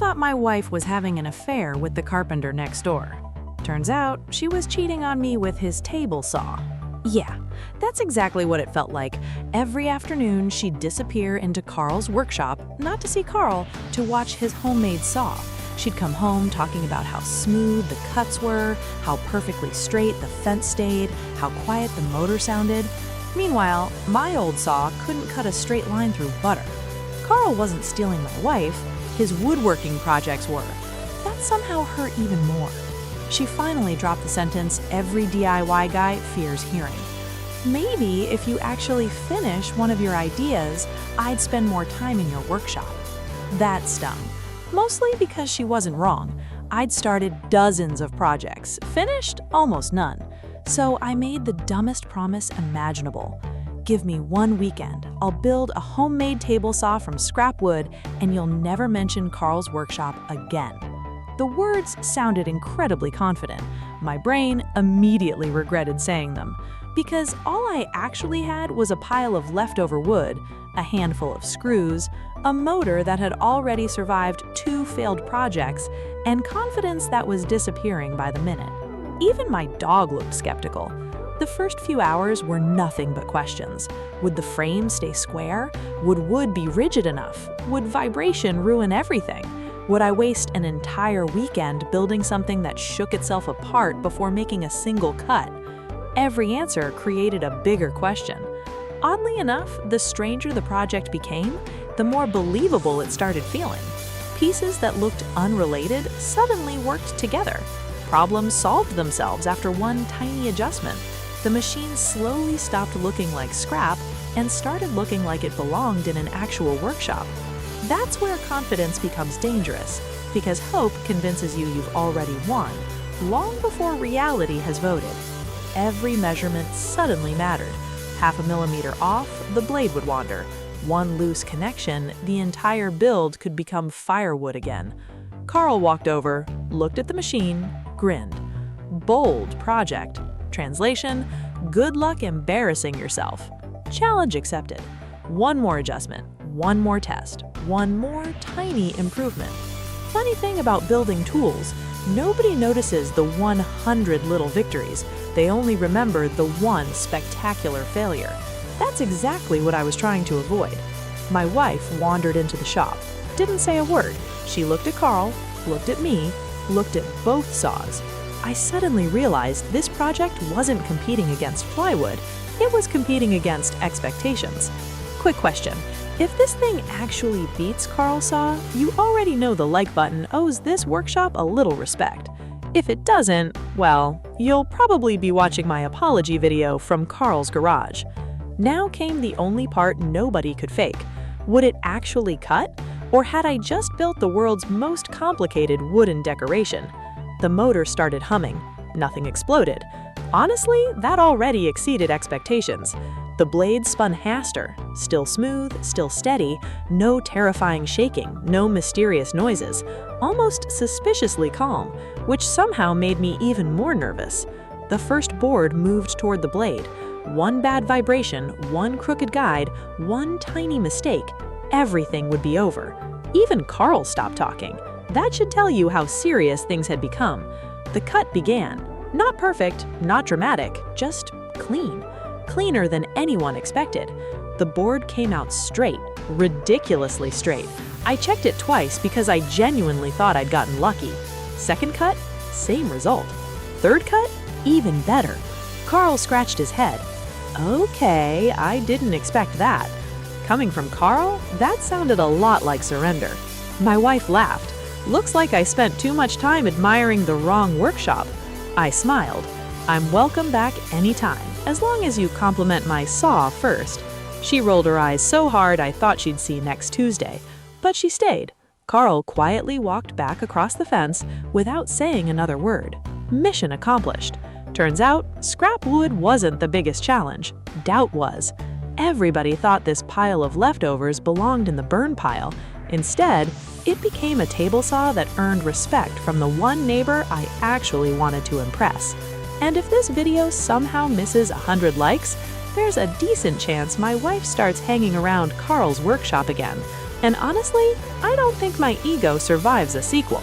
thought my wife was having an affair with the carpenter next door. Turns out, she was cheating on me with his table saw. Yeah, that's exactly what it felt like. Every afternoon, she'd disappear into Carl's workshop, not to see Carl, to watch his homemade saw. She'd come home talking about how smooth the cuts were, how perfectly straight the fence stayed, how quiet the motor sounded. Meanwhile, my old saw couldn't cut a straight line through butter. Carl wasn't stealing my wife, his woodworking projects were. That somehow hurt even more. She finally dropped the sentence every DIY guy fears hearing. Maybe if you actually finish one of your ideas, I'd spend more time in your workshop. That stung. Mostly because she wasn't wrong. I'd started dozens of projects, finished almost none. So I made the dumbest promise imaginable. Give me 1 weekend, I'll build a homemade table saw from scrap wood, and you'll never mention Carl's workshop again. The words sounded incredibly confident. My brain immediately regretted saying them, because all I actually had was a pile of leftover wood, a handful of screws, a motor that had already survived 2 failed projects, and confidence that was disappearing by the minute. Even my dog looked skeptical. The first few hours were nothing but questions. Would the frame stay square? Would wood be rigid enough? Would vibration ruin everything? Would I waste an entire weekend building something that shook itself apart before making a single cut? Every answer created a bigger question. Oddly enough, the stranger the project became, the more believable it started feeling. Pieces that looked unrelated suddenly worked together. Problems solved themselves after one tiny adjustment. The machine slowly stopped looking like scrap and started looking like it belonged in an actual workshop. That's where confidence becomes dangerous, because hope convinces you you've already won, long before reality has voted. Every measurement suddenly mattered. 0.5 millimeter off, the blade would wander. One loose connection, the entire build could become firewood again. Carl walked over, looked at the machine, grinned. Bold project. Translation, good luck embarrassing yourself. Challenge accepted. One more adjustment, one more test, one more tiny improvement. Funny thing about building tools, nobody notices the 100 little victories. They only remember the one spectacular failure. That's exactly what I was trying to avoid. My wife wandered into the shop, didn't say a word. She looked at Carl, looked at me, looked at both saws. I suddenly realized this project wasn't competing against plywood, it was competing against expectations. Quick question, if this thing actually beats Carl's saw, you already know the like button owes this workshop a little respect. If it doesn't, well, you'll probably be watching my apology video from Carl's garage. Now came the only part nobody could fake. Would it actually cut? Or had I just built the world's most complicated wooden decoration? The motor started humming. Nothing exploded. Honestly, that already exceeded expectations. The blade spun faster, still smooth, still steady, no terrifying shaking, no mysterious noises, almost suspiciously calm, which somehow made me even more nervous. The first board moved toward the blade. One bad vibration, one crooked guide, one tiny mistake, everything would be over. Even Carl stopped talking. That should tell you how serious things had become. The cut began. Not perfect, not dramatic, just clean. Cleaner than anyone expected. The board came out straight, ridiculously straight. I checked it twice because I genuinely thought I'd gotten lucky. Second cut, same result. Third cut, even better. Carl scratched his head. Okay, I didn't expect that. Coming from Carl, that sounded a lot like surrender. My wife laughed. Looks like I spent too much time admiring the wrong workshop. I smiled. I'm welcome back anytime, as long as you compliment my saw first. She rolled her eyes so hard I thought she'd see next Tuesday, but she stayed. Carl quietly walked back across the fence without saying another word. Mission accomplished. Turns out, scrap wood wasn't the biggest challenge. Doubt was. Everybody thought this pile of leftovers belonged in the burn pile. Instead, it became a table saw that earned respect from the one neighbor I actually wanted to impress. And if this video somehow misses 100 likes, there's a decent chance my wife starts hanging around Carl's workshop again. And honestly, I don't think my ego survives a sequel.